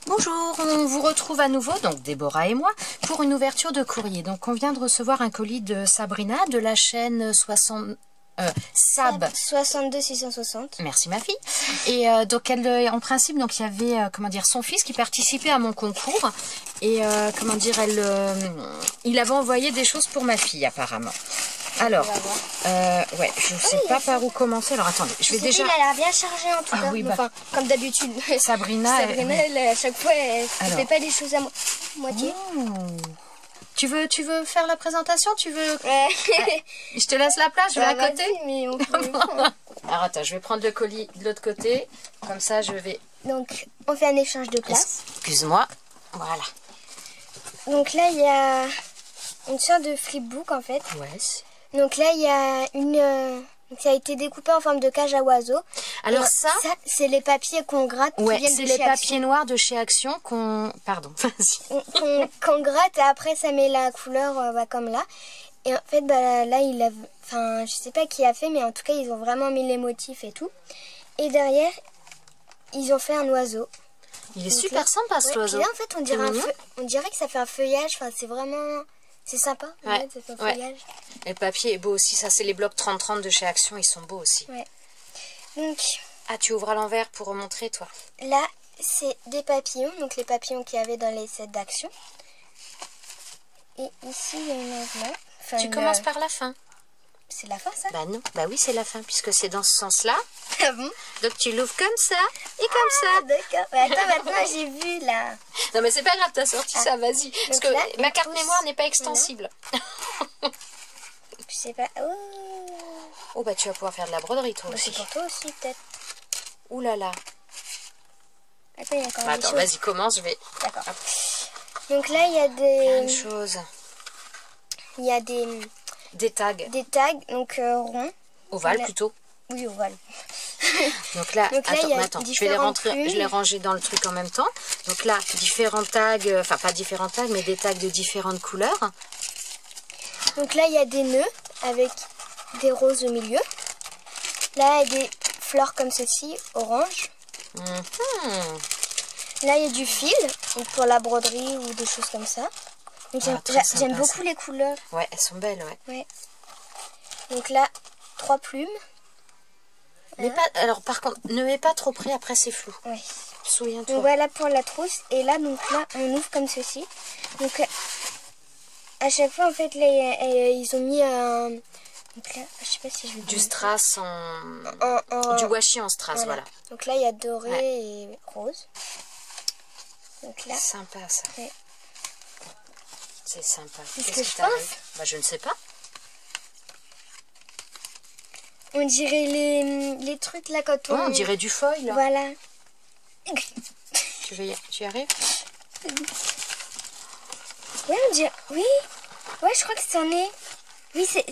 Bonjour, on vous retrouve à nouveau, donc Déborah et moi, pour une ouverture de courrier. Donc on vient de recevoir un colis de Sabrina de la chaîne Sab 62 660. Merci ma fille. Et donc elle, en principe, donc il y avait comment dire son fils qui participait à mon concours et comment dire il avait envoyé des choses pour ma fille apparemment. Alors, ouais, je sais pas par où commencer. Alors attendez, je vais déjà. Il a l'air bien chargé en tout cas. Oui, enfin, comme d'habitude. Sabrina, elle, à chaque fois, elle fait pas les choses à moitié. Oh. Tu veux faire la présentation? Tu veux Je te laisse la place, je vais à côté. Mais on peut... Alors attends, je vais prendre le colis de l'autre côté. Comme ça, je vais. Donc, on fait un échange de place. Excuse-moi. Voilà. Donc là, il y a une sorte de flipbook en fait. Ouais. Donc là, il y a une... ça a été découpé en forme de cage à oiseaux. Alors ça c'est les papiers qu'on gratte. Ouais, c'est les papiers noirs de chez Action qu'on... Pardon, vas-y. Qu'on gratte et après ça met la couleur comme là. Et en fait, là, il a... Enfin, je sais pas qui a fait, mais en tout cas, ils ont vraiment mis les motifs et tout. Et derrière, ils ont fait un oiseau. Il est super sympa cet oiseau. Et là, en fait, on dirait que ça fait un feuillage. Enfin, c'est vraiment... C'est sympa, ouais. Ça fait un feuillage. Et le papier est beau aussi, ça c'est les blocs 30-30 de chez Action, ils sont beaux aussi. Ouais. Donc... Ah, tu ouvres à l'envers pour montrer toi. Là, c'est des papillons, donc les papillons qu'il y avait dans les sets d'Action. Et ici, il y a une enveloppe. Enfin, tu commences par la fin. C'est la fin, ça? Bah non, bah oui, c'est la fin, puisque c'est dans ce sens-là. Ah bon? Donc tu l'ouvres comme ça, et comme ça. D'accord. Mais attends, maintenant j'ai vu, là. Non, mais c'est pas grave, t'as sorti ça, vas-y. Parce que là, ma carte mémoire n'est pas extensible. Voilà. Je sais pas. Oh, bah tu vas pouvoir faire de la broderie, toi aussi. C'est pour toi aussi, peut-être. Ouh là là. Attends, il y a encore Bah, des attends, choses. vas-y, commence, je vais... D'accord. Donc là, il y a Plein de des... choses. Il y a des... Des tags. Des tags, donc ronds. Ovales, plutôt. Oui, ovales. Donc là, attends, je vais les rentrer, plumes. je les ranger dans le truc en même temps. Donc là, différents tags, enfin pas différents tags, mais des tags de différentes couleurs. Donc là, il y a des nœuds avec des roses au milieu. Là, il y a des fleurs comme ceci, orange. Là, il y a du fil, donc pour la broderie ou des choses comme ça. J'aime beaucoup les couleurs. Ouais, elles sont belles, ouais. Donc là, 3 plumes. Mais pas, alors par contre, ne mets pas trop près, après c'est flou. Oui. Souviens-toi. Donc voilà pour la trousse. Et là, donc là, on ouvre comme ceci. Donc à chaque fois, en fait, là, ils ont mis un... Donc là, je sais pas si je vais... Du strass du washi en strass, voilà. Donc là, il y a doré et rose. Donc là... Sympa, ça. Ouais. C'est sympa. Qu'est-ce que je pense? Bah, je ne sais pas. On dirait les trucs là quand on... Oh, on dirait du foil, là. Voilà. Tu y arrives? Oui, on dirait... Oui. Ouais, je crois que c'en est... Oui, c'est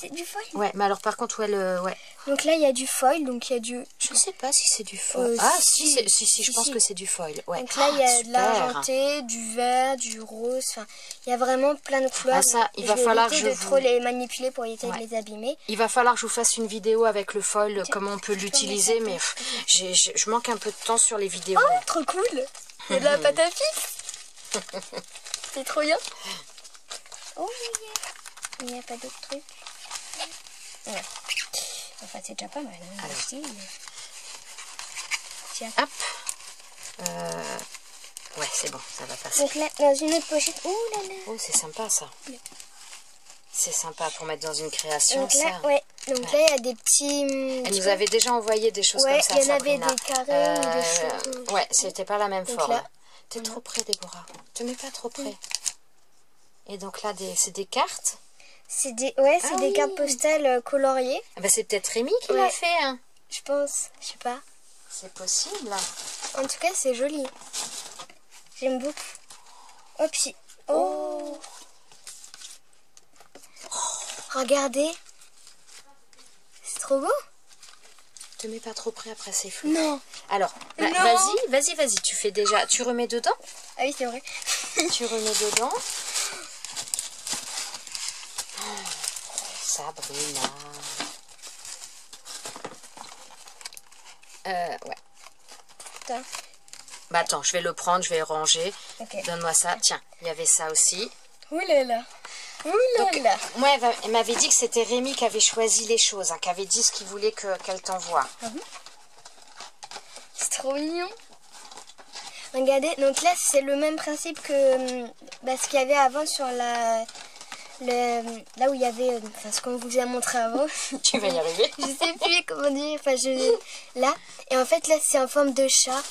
du foil. Ouais, mais alors par contre, ouais. Donc là, il y a du foil, donc il y a du... Je sais pas si c'est du foil. Si, je pense que c'est du foil. Ouais. Donc là, il y a de l'argenté, du vert, du rose. Enfin, il y a vraiment plein de couleurs. Ah, ça, il va falloir que je vais trop les manipuler pour éviter de les abîmer. Il va falloir que je vous fasse une vidéo avec le foil, comment on peut l'utiliser, mais je manque un peu de temps sur les vidéos. Oh, trop cool! Il y a de la pâte à fixe. C'est trop bien. Oh, il n'y a pas d'autres trucs. Ouais. Enfin, c'est déjà pas mal. Hein, aussi. Tiens. Hop. Ouais, c'est bon, ça va passer. Donc là, dans une autre pochette. Oh là là. Oh, c'est sympa ça. C'est sympa pour mettre dans une création. Donc là, ça. Donc là, il y a des petits... Elle nous avait déjà envoyé des choses comme ça. Il y en avait des carrés ou des choses. Ouais, c'était pas la même forme. T'es voilà. trop près, Déborah. Te mets pas trop près. Et donc là, c'est des cartes. C'est des cartes postales coloriées. Ah bah, c'est peut-être Rémi qui l'a fait. Hein. Je pense, je sais pas. C'est possible. En tout cas, c'est joli. J'aime beaucoup. Oh, puis... Oh. Regardez. C'est trop beau. Te mets pas trop près, après c'est flou. Non. Alors, vas-y, tu fais déjà... Tu remets dedans. Ah oui, c'est vrai. Tu remets dedans. Sabrina. Ouais. Putain. Bah attends, je vais le prendre, je vais le ranger. Ok. Donne-moi ça. Tiens, il y avait ça aussi. Ouh là là. Ouh là Donc, là. moi, elle m'avait dit que c'était Rémi qui avait choisi les choses, hein, qui avait dit ce qu'il voulait qu'elle t'envoie. Ah bon? C'est trop mignon. Regardez, donc là c'est le même principe que ce qu'il y avait avant sur là où il y avait ce qu'on vous a montré avant. Tu vas y arriver. Je sais plus comment dire, là, et en fait là c'est en forme de chat,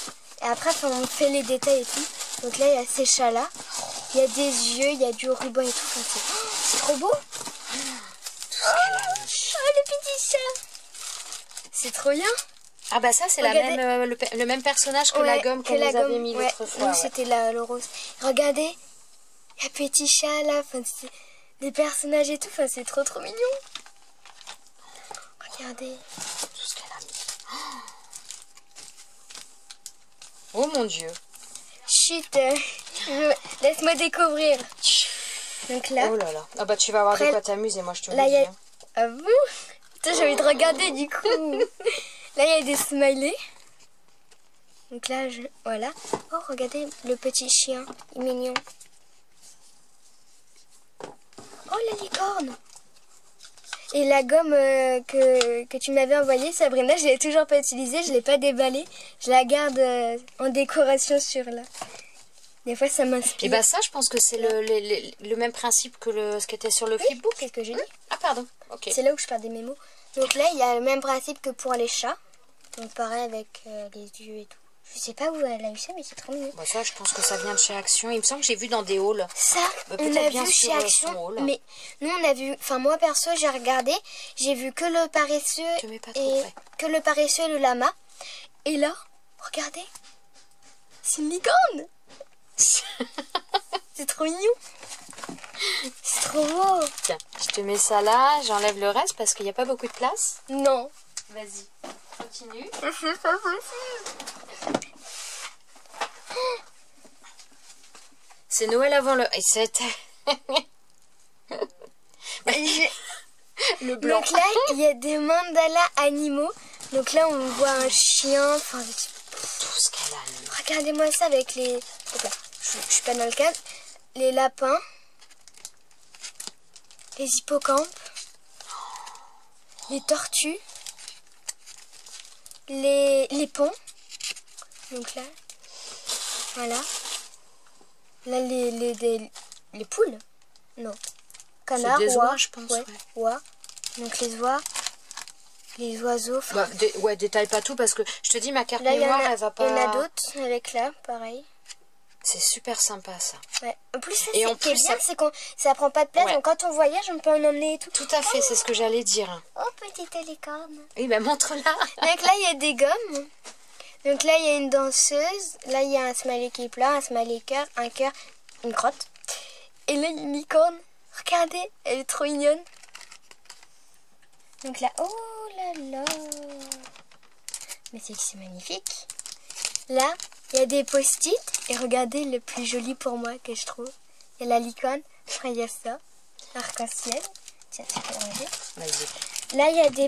et après on fait les détails et tout. Donc là il y a ces chats là, il y a des yeux, il y a du ruban et tout. Enfin, c'est trop beau. Le petit chat, c'est trop bien. Ah bah ça c'est la Regardez. même, le même personnage que Ouais, la gomme qu'on nous avait mis ouais. l'autre fois. Nous Ouais. c'était le rose. Regardez, il y a petit chat là, des personnages et tout, c'est trop mignon. Regardez. Tout ce qu'elle a mis. Oh mon Dieu. Chut, laisse-moi découvrir. Donc là, Oh là là. Ah bah tu vas avoir Après, de quoi t'amuser, moi je te le là il y dis. a... Ah bon? Putain, j'ai envie de regarder du coup. Là il y a des smileys. Donc là, voilà. Oh, regardez le petit chien, il est mignon. Oh, la licorne. Et la gomme que tu m'avais envoyée, Sabrina, je l'ai toujours pas utilisée, je l'ai pas déballée. Je la garde en décoration sur là. Des fois, ça m'inspire. Et bah ça, je pense que c'est le même principe que ce qui était sur le flipbook. Qu'est-ce que j'ai dit? Ah pardon, ok. C'est là où je perds des mémos. Donc là, il y a le même principe que pour les chats. Donc pareil avec les yeux et tout. Je sais pas où elle a eu ça, mais c'est trop mignon. Bah ça, je pense que ça vient de chez Action. Il me semble que j'ai vu dans des hauls. Ça, Peut-être on a bien vu sur chez son Action, haul. mais nous on a vu, enfin moi perso j'ai regardé, j'ai vu que le paresseux Te mets pas trop près. et le lama. Et là, regardez, c'est une licorne. C'est trop mignon. C'est trop beau. Tiens, je te mets ça là, j'enlève le reste parce qu'il n'y a pas beaucoup de place. Non. Vas-y, continue. C'est Noël avant le... Et c'était... le blanc. Donc là, il y a des mandalas animaux. Donc là, on voit un chien. Enfin, Tout ce qu'elle a mis. regardez-moi ça avec les... Hop là, je suis pas dans le cadre. Les lapins. Les hippocampes. Les tortues. Les ponts. Donc là. Voilà. Là, les poules. Non. Canards, des oies, oies, je pense, Ouais, ouais. oies. Donc les oies. Les oiseaux. Enfin, Bah, ouais, détaille pas tout parce que je te dis, ma carte là, il y en mémoire, a, elle va il y en a pas... d'autres avec là, pareil. C'est super sympa ça. Ouais. En plus, ça, Et en ce qui est plus, bien, ça- c'est qu'on ça prend pas de place. Ouais. Donc quand on voyage, on peut en emmener et tout. Tout à fait, c'est ce que j'allais dire. Oh, petite licorne. Oui, bah montre-la. Donc là, il y a des gommes. Donc là, il y a une danseuse. Là, il y a un smiley qui pleure, un smiley cœur, un cœur, une crotte. Et là, il y a une licorne. Regardez, elle est trop mignonne. Donc là, oh là là. Mais c'est que c'est magnifique. Là, il y a des post-it. Et regardez le plus joli pour moi que je trouve. Il y a la licorne. Après, il y a ça. Arc-en-ciel. Tiens, tu peux le ranger. Vas-y. Là, il y a des...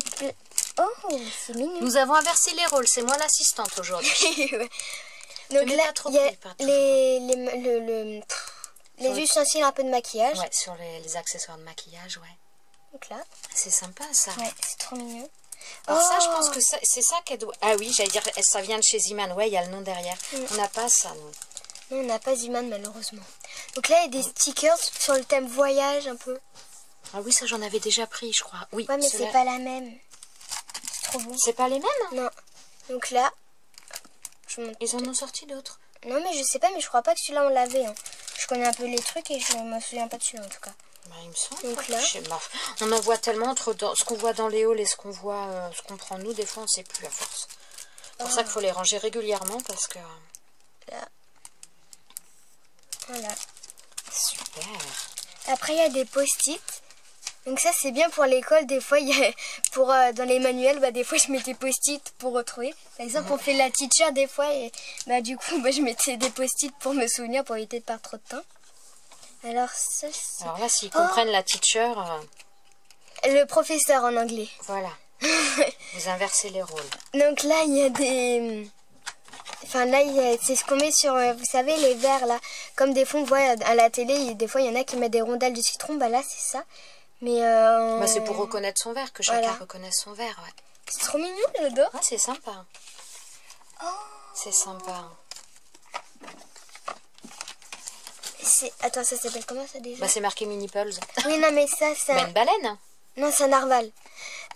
Oh, c'est mignon. Nous avons inversé les rôles, c'est moi l'assistante aujourd'hui. Ouais. Donc mets là, pas trop il y a près, pas trop. les Sur- ustensiles un peu de maquillage. Ouais, sur les accessoires de maquillage, ouais. Donc là, C'est sympa ça. ouais, c'est trop mignon. Alors ça, je Oh. pense que c'est ça qu'elle doit... Ah oui, j'allais dire, ça vient de chez Ziman. Ouais, il y a le nom derrière. On n'a pas ça, nous. Non, on n'a pas Zuman malheureusement. Donc là, il y a des stickers sur le thème voyage un peu. Ah oui, ça j'en avais déjà pris, je crois. Oui, Ouais, mais ceux-là- c'est pas la même. C'est trop bon. C'est pas les mêmes? Non. Donc là, je montre. Ils en ont sorti d'autres. Non, mais je sais pas, mais je crois pas que celui-là on l'avait. Hein. Je connais un peu les trucs et je me souviens pas de celui-là en tout cas. Bah, il me semble. Donc là- Je sais pas. On en voit tellement entre ce qu'on voit dans les halls et ce qu'on voit, ce qu'on prend nous. Des fois, on sait plus à force. C'est pour ça qu'il faut les ranger régulièrement parce que... Là. Voilà. Super. Après, il y a des post-it. Donc ça, c'est bien pour l'école. Des fois, il y a, pour, dans les manuels, bah, des fois, je mettais post-it pour retrouver. Par exemple, on fait la teacher des fois. Et bah, du coup, bah, je mettais des post-it pour me souvenir, pour éviter de perdre trop de temps. Alors, ça, c'est... Alors là, s'ils comprennent la teacher, Le professeur en anglais. voilà. Vous inversez les rôles. Donc là, il y a des Enfin là, c'est ce qu'on met sur, vous savez, les verres là. Comme des fois, on voit à la télé, des fois, il y en a qui mettent des rondelles de citron. Bah là, c'est ça. Mais Bah, c'est pour reconnaître son verre, que chacun reconnaisse son verre, ouais. C'est trop mignon, j'adore. Ah, c'est sympa. Oh. C'est sympa. Attends, ça s'appelle comment ça déjà? Bah, c'est marqué Mini Pulse. Oui, non, mais ça, c'est... Bah, une baleine. Non, c'est un narval.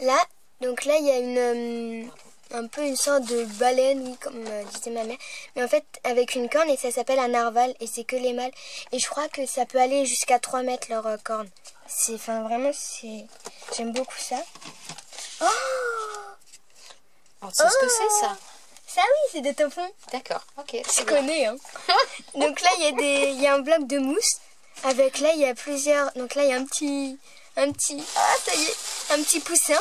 Là, donc là, il y a un peu une sorte de baleine, oui, comme disait ma mère. Mais en fait, avec une corne, et ça s'appelle un narval, et c'est que les mâles. Et je crois que ça peut aller jusqu'à 3 mètres, leur corne. Enfin, vraiment, j'aime beaucoup ça. Oh! Alors, tu sais ce que c'est, ça? Ça, oui, c'est des tampons. D'accord, ok. Je connais, hein. Donc là, il y a un bloc de mousse. Avec là, il y a plusieurs... Donc là, il y a un petit... Ah, ça y est, un petit poussin.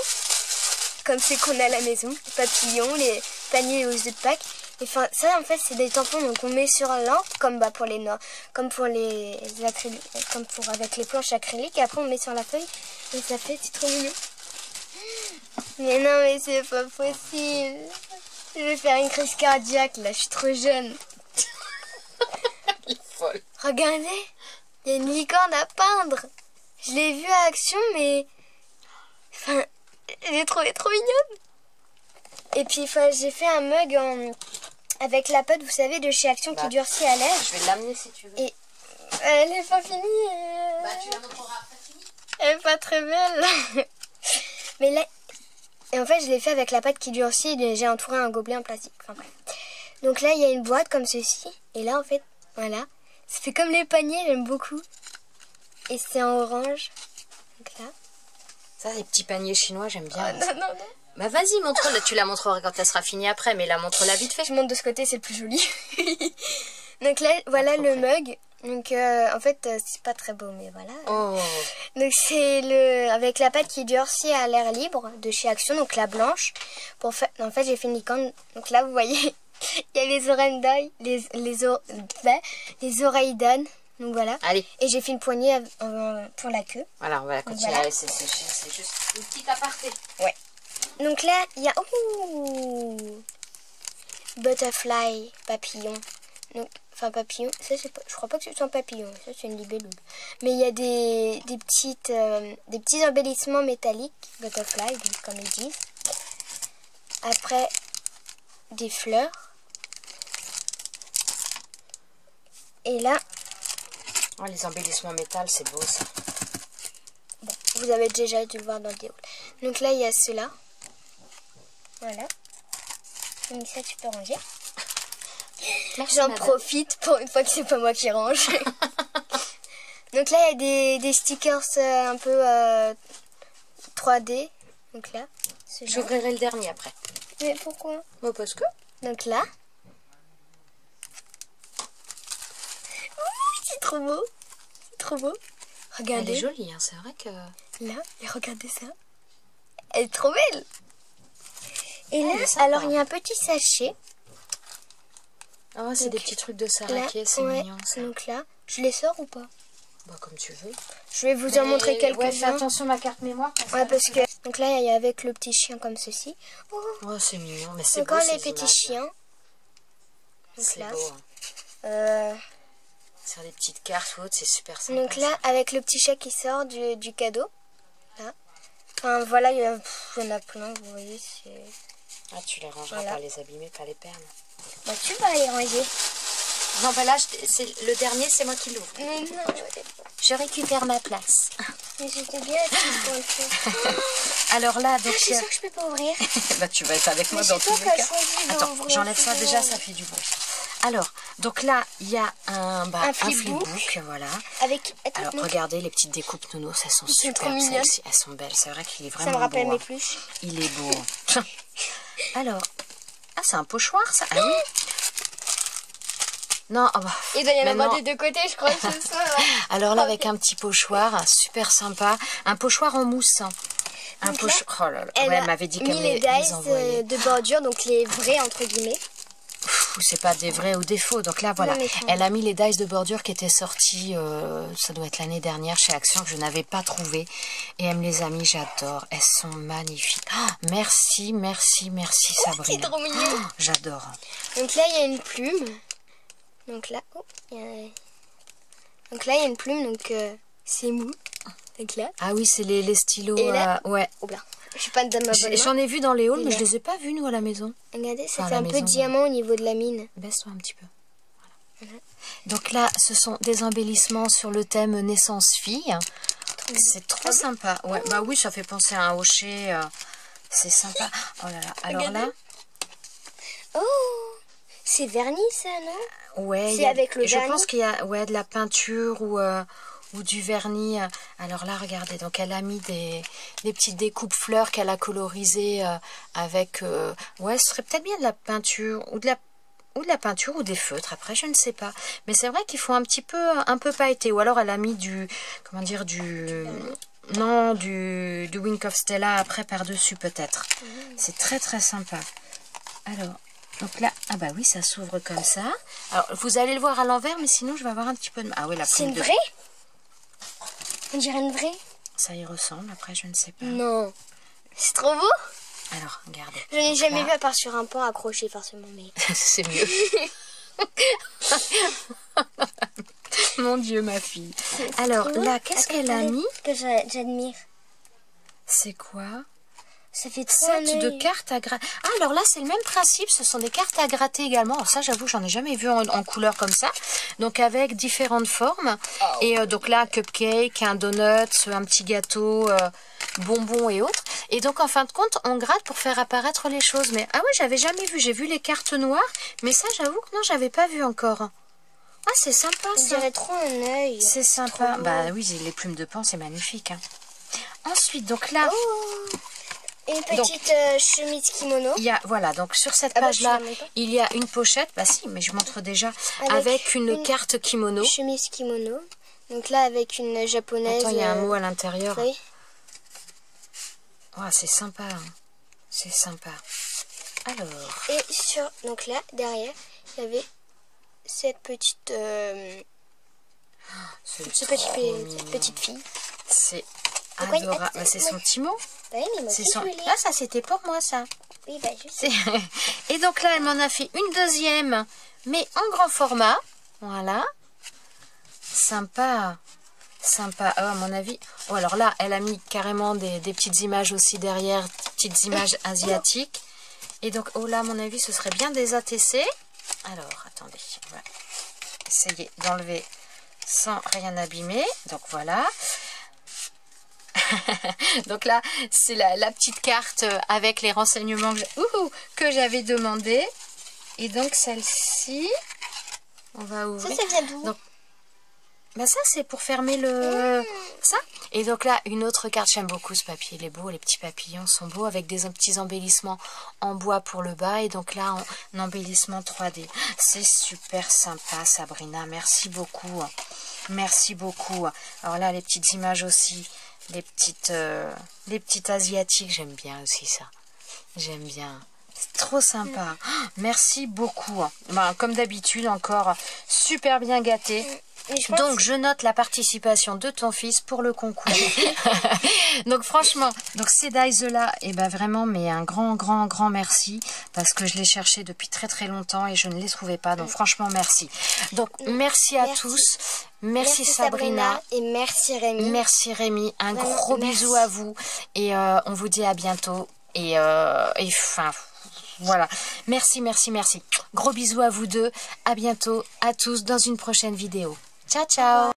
Comme ceux qu'on a à la maison. Les papillons, les paniers aux œufs de Pâques. Et enfin, ça, en fait, c'est des tampons. Donc on met sur l'encre, comme pour les noirs, comme pour les acryliques, avec les planches acryliques. Et après, on met sur la feuille. Et ça fait, c'est trop mignon. Mais non, mais c'est pas possible. Je vais faire une crise cardiaque, là. Je suis trop jeune. Elle est folle. Regardez, il y a une licorne à peindre. Je l'ai vue à action, mais... Enfin, je l'ai trouvée trop mignonne. Et puis, enfin, j'ai fait un mug avec la pâte, vous savez, de chez Action qui durcit à l'air. Je vais l'amener si tu veux. Et elle est pas finie. Bah, tu la montreras après fini. Elle est pas très belle. Mais là... Et en fait, je l'ai fait avec la pâte qui durcit et j'ai entouré un gobelet en plastique. Enfin, bref. Donc là, il y a une boîte comme ceci. Et là, en fait, voilà. Ça fait comme les paniers, j'aime beaucoup. Et c'est en orange. Donc là. Ça, les petits paniers chinois, j'aime bien. Oh, non. Bah vas-y, montre-la. Tu la montreras quand elle sera finie après, mais la montre-la vite fait. Je montre de ce côté, c'est le plus joli. Donc là, voilà le mug. Donc en fait, c'est pas très beau, mais voilà. Oh. Donc c'est avec la pâte qui durcit à l'air libre de chez Action, donc la blanche. En fait, j'ai fait une licorne. Donc là, vous voyez, il y a les oreilles d'œil, les oreilles d'âne. Donc voilà. Allez. Et j'ai fait une poignée pour la queue. Voilà, on va la continuer. Voilà. C'est juste une petite aparté. Ouais. Donc là, il y a butterfly, papillon. Donc, enfin papillon, ça c'est pas, je crois pas que c'est un papillon, ça c'est une libellule. Mais il y a des petits embellissements métalliques, butterfly, comme ils disent. Après, des fleurs. Et là, Oh, les embellissements métal, c'est beau ça. bon, vous avez déjà dû le voir dans le déroul. Donc là, il y a ceux-là. Voilà. Donc ça, tu peux ranger. J'en profite pour une fois que c'est pas moi qui range. Donc là, il y a des stickers un peu 3D. Donc là, j'ouvrirai le dernier après. Mais pourquoi? Bah parce que. Donc là. Ouh, c'est trop beau. C'est trop beau. Regardez. Elle est jolie, hein, c'est vrai que... Là, et regardez ça. Elle est trop belle. Et là, sympa. alors il y a un petit sachet. Oh, c'est des petits trucs de saraké, c'est mignon ça. Donc là, je les sors ou pas? Bah comme tu veux. Je vais vous en montrer quelques-uns. Ouais, fais attention ma carte mémoire. Ouais, parce que... Donc là, il y a avec le petit chien comme ceci. Oh, c'est mignon, mais c'est beau. Encore les ces petits images. chiens. C'est là. beau. Sur des petites cartes ou autres, c'est super sympa. Donc là, avec le petit chat qui sort du cadeau. Là. Enfin, voilà, il y en a plein, vous voyez. Ah, tu les rangeras pas les abîmer, pas les perdre. Bah, tu vas les ranger. Non, bah là, le dernier, c'est moi qui l'ouvre. Non, Je récupère ma place. mais j'étais bien assise pour le faire. Alors là, donc... Je suis sûre que je peux pas ouvrir. Bah, tu vas être avec moi dans tous les cas. Attends, j'enlève ça déjà, ça fait du bruit. Alors, donc là, il y a un flipbook, voilà. Avec... Alors, regardez les petites découpes nounours, elles sont super, celles-ci, elles sont belles. C'est vrai qu'il est vraiment beau. Ça me rappelle beau, mes pluches. Il est beau. Alors, ah, c'est un pochoir, ça. Ah oui. Non, oh bah, il doit y en avoir des deux côtés, je crois que c'est ça. Alors là, avec un petit pochoir, super sympa. Un pochoir en mousse. Un pochoir. Oh là là. Elle m'avait dit qu'elle les les envoyait. de bordure, donc les vrais entre guillemets. fou, c'est pas des vrais ou des faux. Donc là, voilà, elle a mis les dies de bordure qui étaient sortis, ça doit être l'année dernière chez Action, que je n'avais pas trouvé. Et elle me les a mis, j'adore. Elles sont magnifiques. Oh, merci, merci, merci Sabrina. C'est trop mignon. Oh, j'adore. Donc là, il y a une plume. Donc là, il y a une plume, donc c'est mou. Donc là. Ah oui, c'est les stylos. Et là, ouais. oh là, je suis pas de ma bonne main. J'en ai vu dans les halls, mais je les ai pas vus, nous, à la maison. Regardez, ça Enfin, fait un peu diamant au niveau de la mine. Baisse-toi un petit peu. Voilà. Donc là, ce sont des embellissements sur le thème naissance-fille. C'est trop sympa. Ouais, bah oui, ça fait penser à un hocher. C'est sympa. Oh là là. Alors regardez. là. Oh, c'est verni, ça, non? Ouais. C'est avec le vernis. Je pense qu'il y a de la peinture ou du vernis. Alors là, regardez, donc elle a mis des petites découpes fleurs qu'elle a colorisées avec... ouais, ce serait peut-être bien de la peinture ou de la peinture ou des feutres, après, je ne sais pas. Mais c'est vrai qu'il faut un peu pailleté. Ou alors elle a mis du... Comment dire, non, du Wink of Stella après par-dessus peut-être. C'est très très sympa. Alors... Donc là, ah bah oui, ça s'ouvre comme ça. Alors, vous allez le voir à l'envers, mais sinon, je vais avoir un petit peu de... Ah oui, la c'est plume une vraie? On dirait une vraie? Ça y ressemble, après, je ne sais pas. Non. C'est trop beau. Alors, regardez. Je n'ai jamais vu à part sur un pan accroché, forcément, mais... C'est mieux. Mon Dieu, ma fille. Alors, là, qu'est-ce qu'elle a mis? Que j'admire. C'est quoi? Ça fait trop un set de œil. cartes à gratter. Ah, alors là, c'est le même principe. Ce sont des cartes à gratter également. Alors ça, j'avoue, j'en ai jamais vu en couleur comme ça. Donc, avec différentes formes. Et donc là, cupcake, un donut, un petit gâteau, bonbons et autres. Et donc, en fin de compte, on gratte pour faire apparaître les choses. Mais, ah ouais, j'avais jamais vu. J'ai vu les cartes noires. Mais ça, j'avoue que non, j'avais pas vu encore. Ah, c'est sympa, On ça. dirait trop un œil. C'est sympa. Bah oui, les plumes de pan, c'est magnifique. Hein. Ensuite, donc là... Oh, une petite chemise kimono. Il y a, voilà, donc sur cette page-là, il y a une pochette. Bah si, mais je montre déjà. Avec une carte kimono. Chemise kimono. Donc là, avec une japonaise. Attends, il y a un mot à l'intérieur. Oui. Oh, c'est sympa. Hein. C'est sympa. Alors. Et donc là, derrière, il y avait cette petite... cette petite fille. C'est adorable. Bah, c'est son petit mot. Bah oui, mais moi aussi, Là, ça, c'était pour moi, ça. Oui, bah je sais. Et donc là, elle m'en a fait une deuxième, mais en grand format. Voilà. Sympa. Sympa. Oh, à mon avis. Oh, alors là, elle a mis carrément des petites images aussi derrière, petites images asiatiques. Et donc, oh là, à mon avis, ce serait bien des ATC. Alors, attendez. On va essayer d'enlever sans rien abîmer. Donc, voilà. Donc là, c'est la petite carte avec les renseignements que j'avais demandé. Et donc, celle-ci, on va ouvrir. Ça vient d'où? Donc, bah ça, c'est pour fermer ça. Et donc là, une autre carte. J'aime beaucoup ce papier. Il est beau. Les petits papillons sont beaux avec des petits embellissements en bois pour le bas. Et donc là, en embellissement 3D. C'est super sympa, Sabrina. Merci beaucoup. Merci beaucoup. Alors là, les petites images aussi. Les petites asiatiques. J'aime bien aussi ça. J'aime bien. C'est trop sympa. Merci beaucoup. Ben, comme d'habitude, encore super bien gâté. Donc, je note la participation de ton fils pour le concours. Donc, franchement, donc ces dies-là, et ben vraiment, mais un grand merci. Parce que je les cherchais depuis très longtemps et je ne les trouvais pas. Donc, franchement, merci. Donc, merci à tous. Merci Sabrina. Et merci Rémi. Merci Rémi. Un gros bisou à vous. Et on vous dit à bientôt. Et enfin... Voilà, merci. Gros bisous à vous deux. À bientôt, à tous, dans une prochaine vidéo. Ciao, ciao.